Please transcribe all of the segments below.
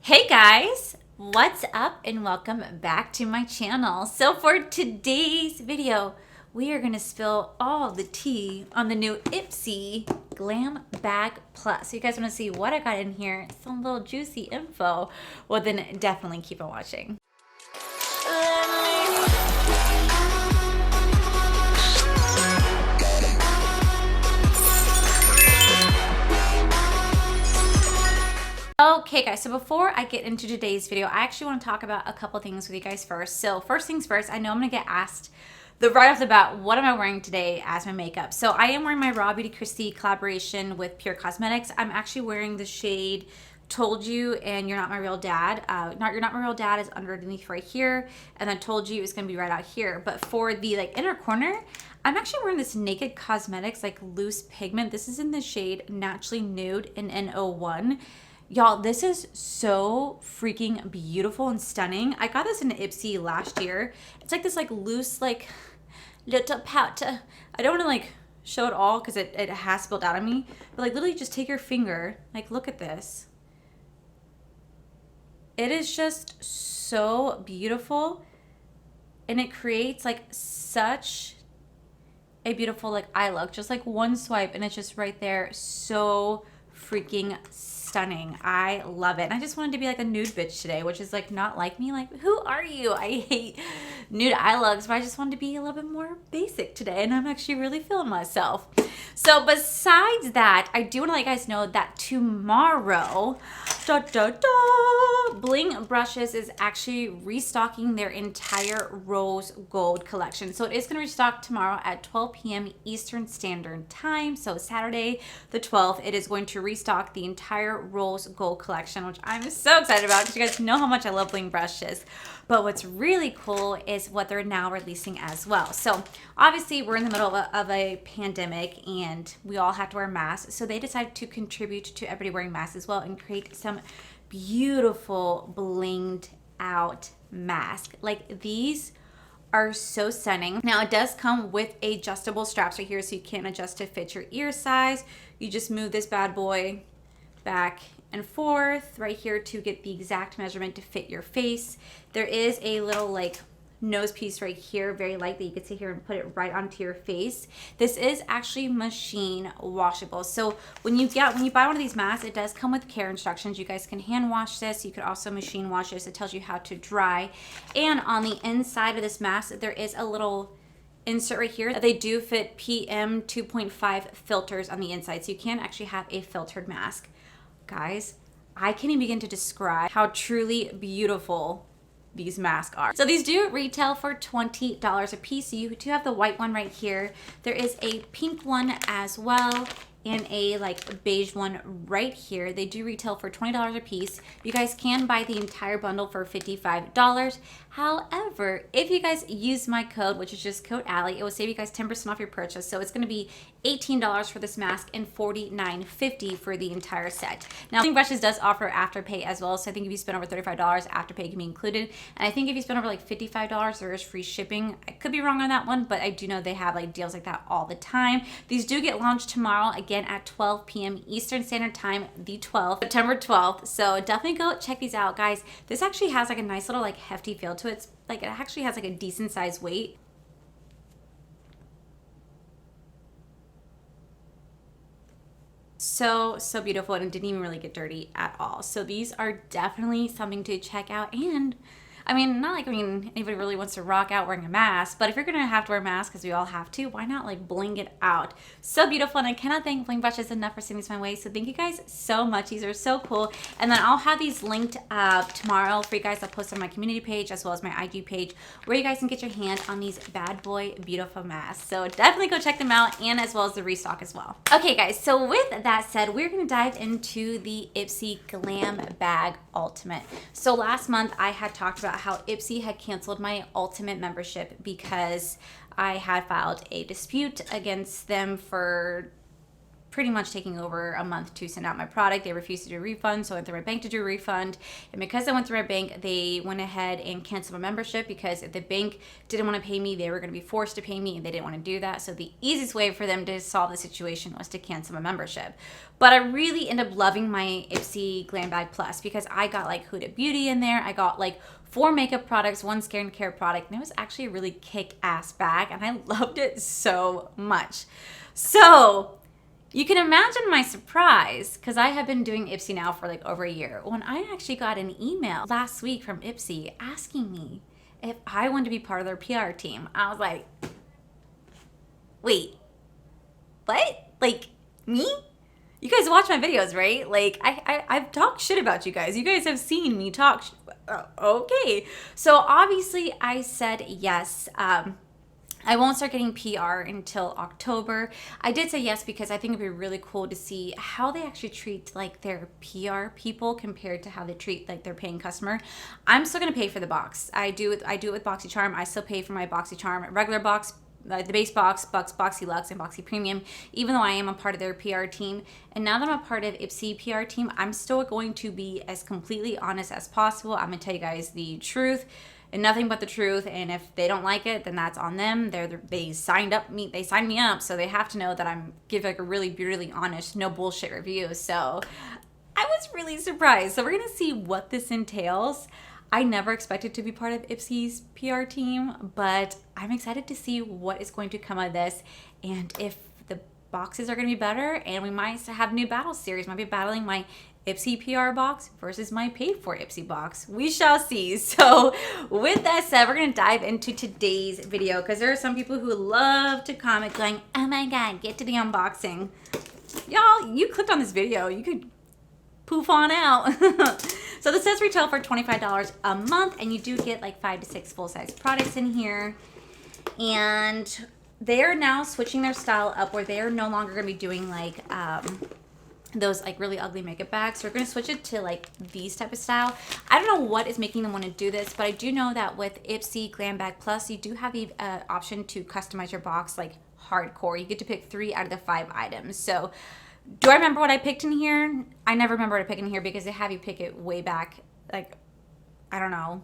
Hey guys, what's up and welcome back to my channel. So for today's video, we are gonna spill all the tea on the new Ipsy Glam Bag Plus. So you guys wanna see what I got in here, some little juicy info, well then definitely keep on watching. Okay guys, so before I get into today's video, I actually want to talk about a couple things with you guys first. So first things first, I know I'm going to get asked right off the bat, what am I wearing today as my makeup? So I am wearing my Raw Beauty Christie collaboration with PR Cosmetics. I'm actually wearing the shade Told You and You're Not My Real Dad. You're Not My Real Dad is underneath right here, and then Told You is going to be right out here. But for the inner corner, I'm actually wearing this Naked Cosmetics loose pigment. This is in the shade Naturally Nude in N01. Y'all, this is so freaking beautiful and stunning. I got this in Ipsy last year. It's this loose little powder. I don't want to show it all because it has spilled out on me. But literally just take your finger, look at this. It is just so beautiful. And it creates such a beautiful eye look. Just one swipe and it's just right there. So freaking stunning. I love it. And I just wanted to be a nude bitch today, which is not like me. Who are you? I hate nude eye looks, but I just wanted to be a little bit more basic today, and I'm actually really feeling myself. So besides that, I do want to let you guys know that tomorrow, Bling Brushes is actually restocking their entire rose gold collection. So it is going to restock tomorrow at 12 p.m. Eastern Standard Time. So Saturday the 12th, it is going to restock the entire rose gold collection, which I'm so excited about because you guys know how much I love Bling Brushes. But what's really cool is what they're now releasing as well. So obviously we're in the middle of a pandemic and we all have to wear masks. So they decided to contribute to everybody wearing masks as well and create some beautiful blinged out masks. These are so stunning. Now it does come with adjustable straps right here, so you can adjust to fit your ear size. You just move this bad boy back and forth right here to get the exact measurement to fit your face. There is a little nose piece right here, very light, that you can sit here and put it right onto your face. This is actually machine washable. So when you buy one of these masks, it does come with care instructions. You guys can hand wash this. You could also machine wash this. It tells you how to dry. And on the inside of this mask, there is a little insert right here. They do fit PM 2.5 filters on the inside, so you can actually have a filtered mask. Guys, I can't even begin to describe how truly beautiful these masks are. So these do retail for $20 a piece. So you do have the white one right here. There is a pink one as well and a beige one right here. They do retail for $20 a piece. You guys can buy the entire bundle for $55. However, if you guys use my code, which is just code Allie, it will save you guys 10% off your purchase. So it's gonna be $18 for this mask and $49.50 for the entire set. Now, Bling Brushes does offer Afterpay as well. So I think if you spend over $35, Afterpay can be included. And I think if you spend over $55, there is free shipping. I could be wrong on that one, but I do know they have deals like that all the time. These do get launched tomorrow, again at 12 p.m. Eastern Standard Time, the 12th, September 12th. So definitely go check these out, guys. This actually has a nice little hefty feel to it. It's it actually has a decent size weight. So beautiful, and it didn't even really get dirty at all. So these are definitely something to check out. And I mean, not anybody really wants to rock out wearing a mask, but if you're gonna have to wear a mask, because we all have to, why not bling it out? So beautiful, and I cannot thank Bling Brushes enough for sending these my way. So thank you guys so much. These are so cool. And then I'll have these linked tomorrow for you guys. I'll post on my community page as well as my IG page, where you guys can get your hand on these bad boy beautiful masks. So definitely go check them out, and as well as the restock as well. Okay guys, so with that said, we're gonna dive into the Ipsy Glam Bag Ultimate. So last month I had talked about how Ipsy had canceled my Ultimate membership because I had filed a dispute against them for pretty much taking over a month to send out my product. They refused to do a refund, so I went through my bank to do a refund. And because I went through my bank, they went ahead and canceled my membership, because if the bank didn't want to pay me, they were going to be forced to pay me, and they didn't want to do that. So the easiest way for them to solve the situation was to cancel my membership. But I really ended up loving my Ipsy Glam Bag Plus, because I got like Huda Beauty in there. I got like 4 makeup products, 1 skincare product, and it was actually a really kick-ass bag, and I loved it so much. So you can imagine my surprise, because I have been doing Ipsy now for like over a year, when I actually got an email last week from Ipsy asking me if I wanted to be part of their PR team. I was like, wait, what? Like, me? You guys watch my videos, right? Like, I've talked shit about you guys. You guys have seen me talk. Okay. So obviously I said yes. I won't start getting PR until October. I did say yes because I think it'd be really cool to see how they actually treat like their PR people compared to how they treat like their paying customer. I'm still gonna pay for the box. I do it with BoxyCharm. I still pay for my BoxyCharm regular box, the base box, Boxy Luxe, and Boxy Premium, even though I am a part of their PR team. And now that I'm a part of Ipsy PR team, I'm still going to be as completely honest as possible. I'm gonna tell you guys the truth and nothing but the truth. And if they don't like it, then that's on them. They signed me up, so they have to know that I'm give like a really brutally honest, no bullshit review. So I was really surprised. So we're gonna see what this entails. I never expected to be part of Ipsy's PR team, but I'm excited to see what is going to come out of this, and if the boxes are going to be better, and we might have new battle series. Might be battling my Ipsy PR box versus my paid for Ipsy box. We shall see. So with that said, we're going to dive into today's video, because there are some people who love to comment going, oh my God, get to the unboxing. Y'all, you clicked on this video. You could poof on out. So this does retail for $25 a month, and you do get like 5 to 6 full-size products in here. And they are now switching their style up, where they are no longer going to be doing like those like really ugly makeup bags. So we're going to switch it to like these type of style. I don't know what is making them want to do this, but I do know that with Ipsy Glam Bag Plus, you do have the option to customize your box like hardcore. You get to pick 3 out of the 5 items. So do I remember what I picked in here? I never remember what I picked in here, because they have you pick it way back, like, I don't know,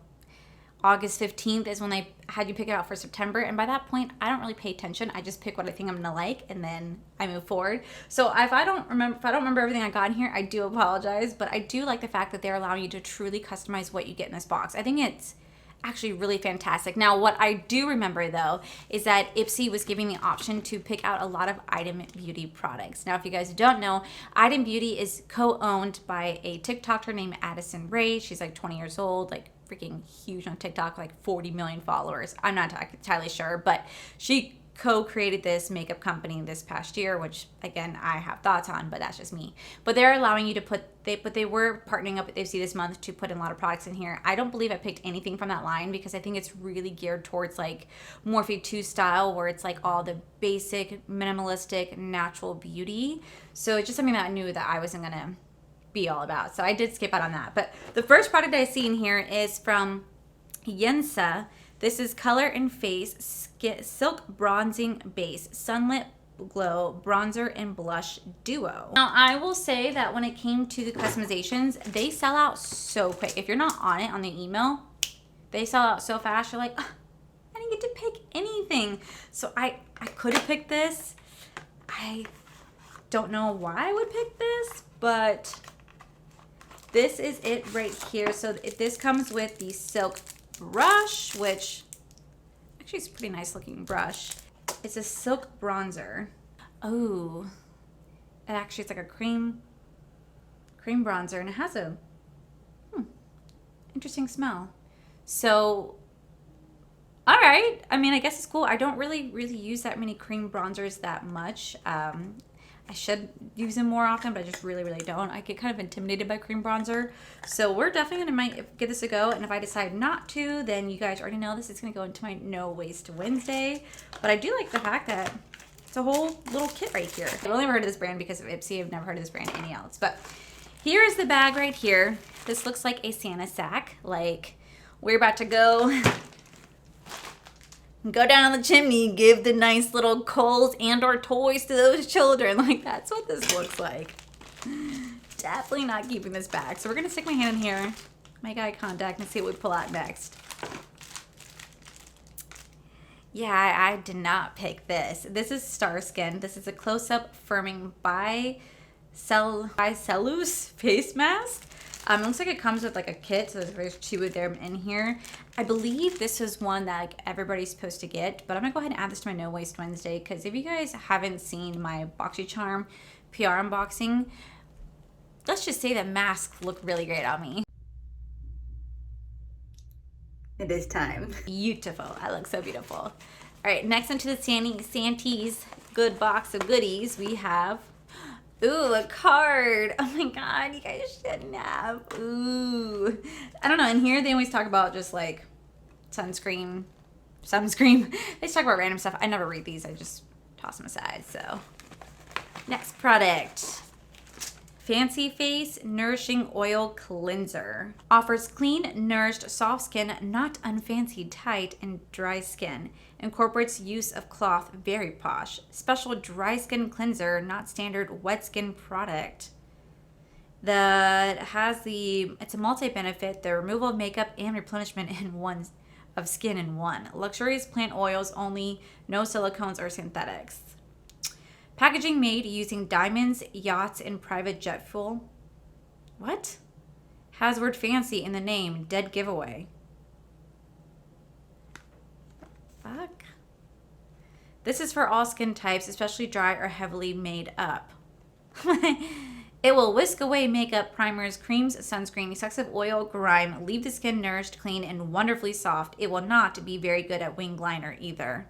August 15th is when they had you pick it out for September. And by that point, I don't really pay attention. I just pick what I think I'm gonna like, and then I move forward. So if I don't remember everything I got in here, I do apologize. But I do like the fact that they're allowing you to truly customize what you get in this box. I think it's actually really fantastic. Now, what I do remember though is that Ipsy was giving the option to pick out a lot of Item Beauty products. Now, if you guys don't know, Item Beauty is co-owned by a TikToker named Addison Rae. She's like 20 years old, like freaking huge on TikTok, like 40 million followers. I'm not entirely sure, but she co-created this makeup company this past year, which again, I have thoughts on, but that's just me. But they're allowing you to but they were partnering up with Ipsy this month to put in a lot of products in here. I don't believe I picked anything from that line, because I think it's really geared towards like Morphe 2 style, where it's like all the basic, minimalistic, natural beauty. So it's just something that I knew that I wasn't gonna be all about. So I did skip out on that. But the first product I see in here is from Yensa. This is Color and Face Silk Bronzing Base Sunlit Glow Bronzer and Blush Duo. Now, I will say that when it came to the customizations, they sell out so quick. If you're not on it on the email, they sell out so fast. You're like, oh, I didn't get to pick anything. So I could have picked this. I don't know why I would pick this, but this is it right here. So this comes with the silk brush, which actually is a pretty nice looking brush. It's a silk bronzer. Oh, it actually, it's like a cream bronzer, and it has a interesting smell. So, all right. I mean, I guess it's cool. I don't really use that many cream bronzers that much. I should use them more often, but I just really don't. I get kind of intimidated by cream bronzer. So we're definitely gonna give this a go. And if I decide not to, then you guys already know this is gonna go into my No Waste Wednesday. But I do like the fact that it's a whole little kit right here. I've only ever heard of this brand because of Ipsy. I've never heard of this brand any else. But here is the bag right here. This looks like a Santa sack. Like, we're about to go go down the chimney, give the nice little coals and or toys to those children. Like, that's what this looks like. Definitely not keeping this back. So we're gonna stick my hand in here, make eye contact, and see what we pull out next. Yeah, I did not pick this. This is Star Skin. This is a close-up firming bicellose face mask. It looks like it comes with like a kit, so there's 2 of them in here. I believe this is one that like everybody's supposed to get, but I'm gonna go ahead and add this to my No Waste Wednesday, because if you guys haven't seen my BoxyCharm PR unboxing, let's just say that masks look really great on me. It is time. Beautiful. I look so beautiful. All right, next into the Santee's good box of goodies, we have, ooh, a card. Oh my God, you guys shouldn't have. Ooh. I don't know, in here they always talk about just like sunscreen. They just talk about random stuff. I never read these, I just toss them aside, so. Next product. Fancy Face Nourishing Oil Cleanser. Offers clean, nourished, soft skin, not unfancied, tight, and dry skin. Incorporates use of cloth, very posh. Special dry skin cleanser, not standard wet skin product. It's a multi-benefit, the removal of makeup and replenishment of skin in one. Luxurious plant oils only, no silicones or synthetics. Packaging made using diamonds, yachts, and private jet fuel. What? Has word fancy in the name. Dead giveaway. Fuck. This is for all skin types, especially dry or heavily made up. It will whisk away makeup, primers, creams, sunscreen, excessive oil, grime, leave the skin nourished, clean, and wonderfully soft. It will not be very good at wing liner either.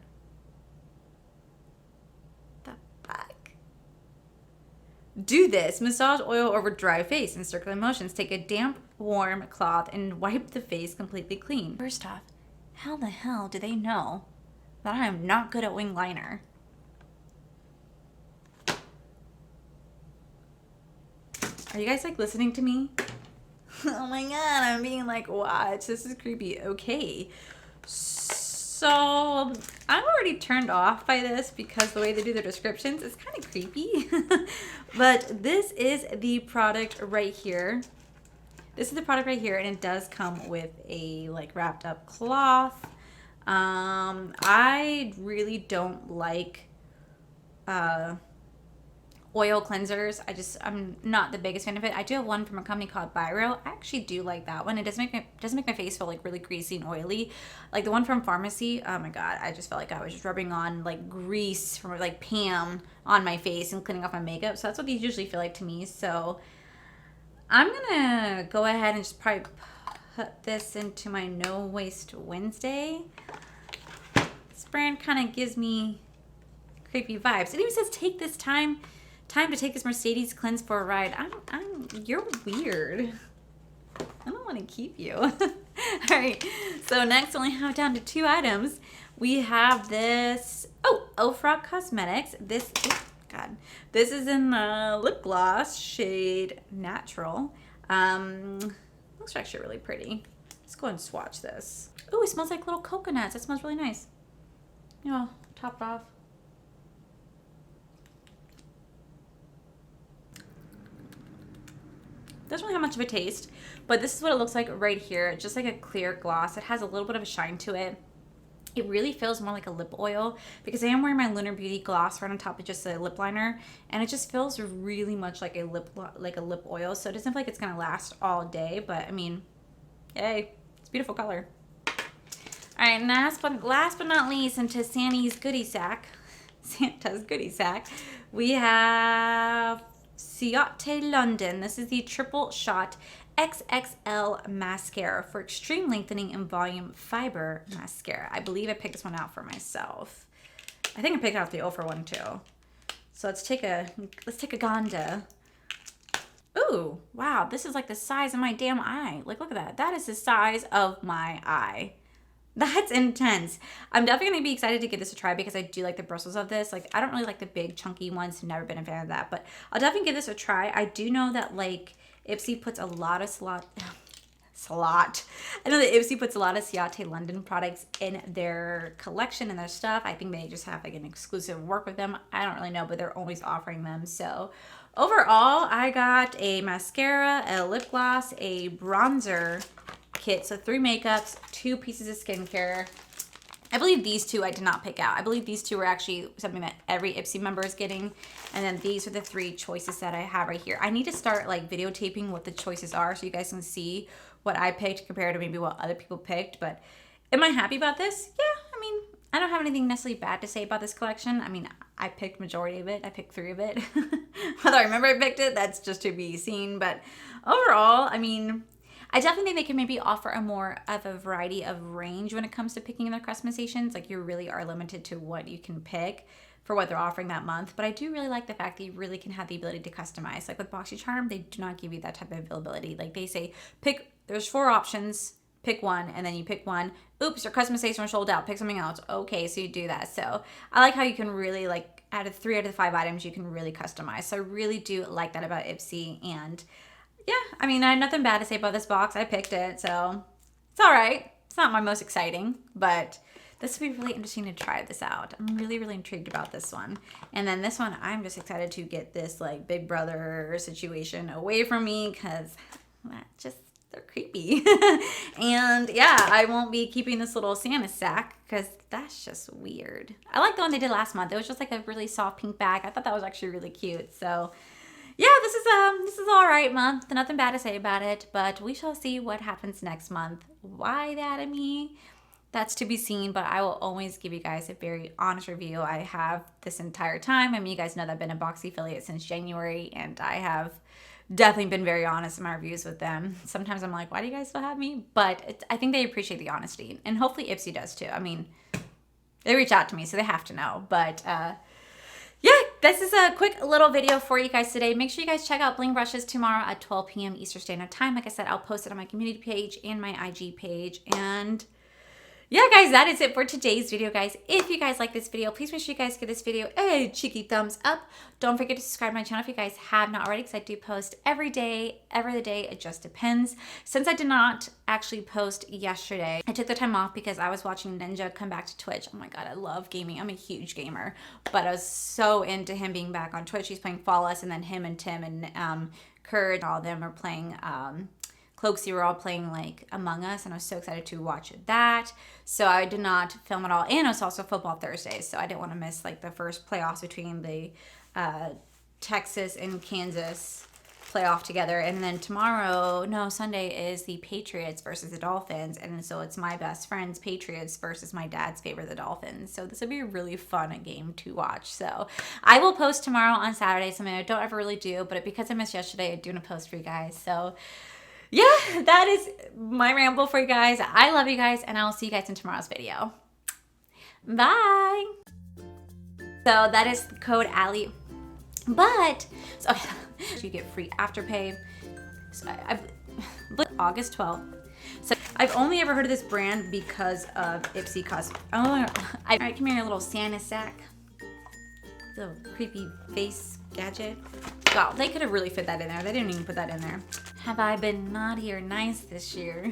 Do this. Massage oil over dry face in circular motions. Take a damp, warm cloth and wipe the face completely clean. First off, how the hell do they know that I am not good at wing liner? Are you guys like listening to me? Oh my God, I'm being like, what? This is creepy. Okay. So I'm already turned off by this because the way they do their descriptions is kind of creepy. But this is the product right here. This is the product right here, and it does come with a like wrapped up cloth. I really don't like oil cleansers. I'm not the biggest fan of it. I do have one from a company called Biro. I actually do like that one. It doesn't make my face feel like really greasy and oily. Like the one from Pharmacy, oh my God, I just felt like I was just rubbing on like grease from like Pam on my face and cleaning off my makeup. So that's what these usually feel like to me. So I'm gonna go ahead and just probably put this into my No Waste Wednesday. This brand kind of gives me creepy vibes. It even says take this time to take this Mercedes cleanse for a ride. You're weird. I don't want to keep you. All right. So next, I only have down to 2 items. We have this. Oh, Ofra Cosmetics. This is in the lip gloss shade Natural. Looks actually really pretty. Let's go and swatch this. Oh, it smells like little coconuts. It smells really nice. Yeah, top it off. Doesn't really have much of a taste, but this is what it looks like right here. Just like a clear gloss. It has a little bit of a shine to it. It really feels more like a lip oil because I am wearing my Lunar Beauty gloss right on top of just a lip liner, and it just feels really much like a lip oil. So it doesn't feel like it's gonna last all day, but I mean, hey, it's a beautiful color. All right, last but not least, into Santa's goodie sack, we have Ciate London. This is the triple shot XXL mascara for extreme lengthening and volume fiber mascara. I believe I picked this one out for myself. I think I picked out the Ofra one too. So let's take a Gonda. Ooh, wow, this is like the size of my damn eye. Like, look at that. That is the size of my eye. That's intense. I'm definitely going to be excited to give this a try because I do like the bristles of this. Like, I don't really like the big chunky ones. Never been a fan of that, but I'll definitely give this a try. I do know that like Ipsy puts a lot of It's a lot. I know that Ipsy puts a lot of Ciate London products in their collection and their stuff. I think they just have like an exclusive work with them. I don't really know, but they're always offering them. So overall, I got a mascara, a lip gloss, a bronzer kit. So 3 makeups, 2 pieces of skincare. I believe these 2 I did not pick out. I believe these 2 were actually something that every Ipsy member is getting. And then these are the 3 choices that I have right here. I need to start like videotaping what the choices are so you guys can see what I picked compared to maybe what other people picked. But am I happy about this? Yeah, I mean, I don't have anything necessarily bad to say about this collection. I mean, I picked majority of it. I picked 3 of it. Whether I remember I picked it, that's just to be seen. But overall, I mean, I definitely think they can maybe offer a more of a variety of range when it comes to picking their customizations. Like, you really are limited to what you can pick for what they're offering that month. But I do really like the fact that you really can have the ability to customize. Like with BoxyCharm, they do not give you that type of availability. Like they say, there's 4 options, pick one, and then you pick one. Oops, your customization was sold out, pick something else. Okay, so you do that. So I like how you can really, like, out of 3 out of the 5 items, you can really customize. So I really do like that about Ipsy. And yeah, I mean, I had nothing bad to say about this box. I picked it, so it's all right. It's not my most exciting, but this will be really interesting to try this out. I'm really, really intrigued about this one. And then this one, I'm just excited to get this like Big Brother situation away from me because they're creepy. And yeah, I won't be keeping this little Santa sack because that's just weird. I like the one they did last month. It was just like a really soft pink bag. I thought that was actually really cute. So yeah, this is all right month. Nothing bad to say about it, but we shall see what happens next month. Why that of me? That's to be seen, but I will always give you guys a very honest review. I have this entire time. I mean, you guys know that I've been a Boxy affiliate since January, and I have definitely been very honest in my reviews with them. Sometimes I'm like, why do you guys still have me? But I think they appreciate the honesty, and hopefully Ipsy does too. I mean, they reach out to me, so they have to know. But yeah, this is a quick little video for you guys today. Make sure you guys check out Bling Brushes tomorrow at 12 p.m. Eastern Standard Time. Like I said, I'll post it on my community page and my IG page. And yeah, guys, that is it for today's video, guys. If you guys like this video, please make sure you guys give this video a cheeky thumbs up. Don't forget to subscribe to my channel if you guys have not already, because I do post every day, every other day. It just depends. Since I did not actually post yesterday, I took the time off because I was watching Ninja come back to Twitch. Oh my God, I love gaming. I'm a huge gamer, but I was so into him being back on Twitch. He's playing Fall Us, and then him and Tim and Kurt, all of them are playing Cloaksy. Were all playing like Among Us, and I was so excited to watch that. So I did not film at all, and it was also football Thursdays, so I didn't want to miss like the first playoffs between the Texas and Kansas playoff together. And then Sunday is the Patriots versus the Dolphins, and so it's my best friend's Patriots versus my dad's favorite, the Dolphins. So this will be a really fun game to watch. So I will post tomorrow on Saturday, something I don't ever really do, but because I missed yesterday, I do want to post for you guys. So yeah, that is my ramble for you guys. I love you guys, and I'll see you guys in tomorrow's video. Bye. So that is the code Allie. But so you get free Afterpay. So August 12th. So I've only ever heard of this brand because of Ipsy Cos. All right, come here, little Santa sack. Little creepy face gadget. Wow, they could have really fit that in there. They didn't even put that in there. Have I been naughty or nice this year?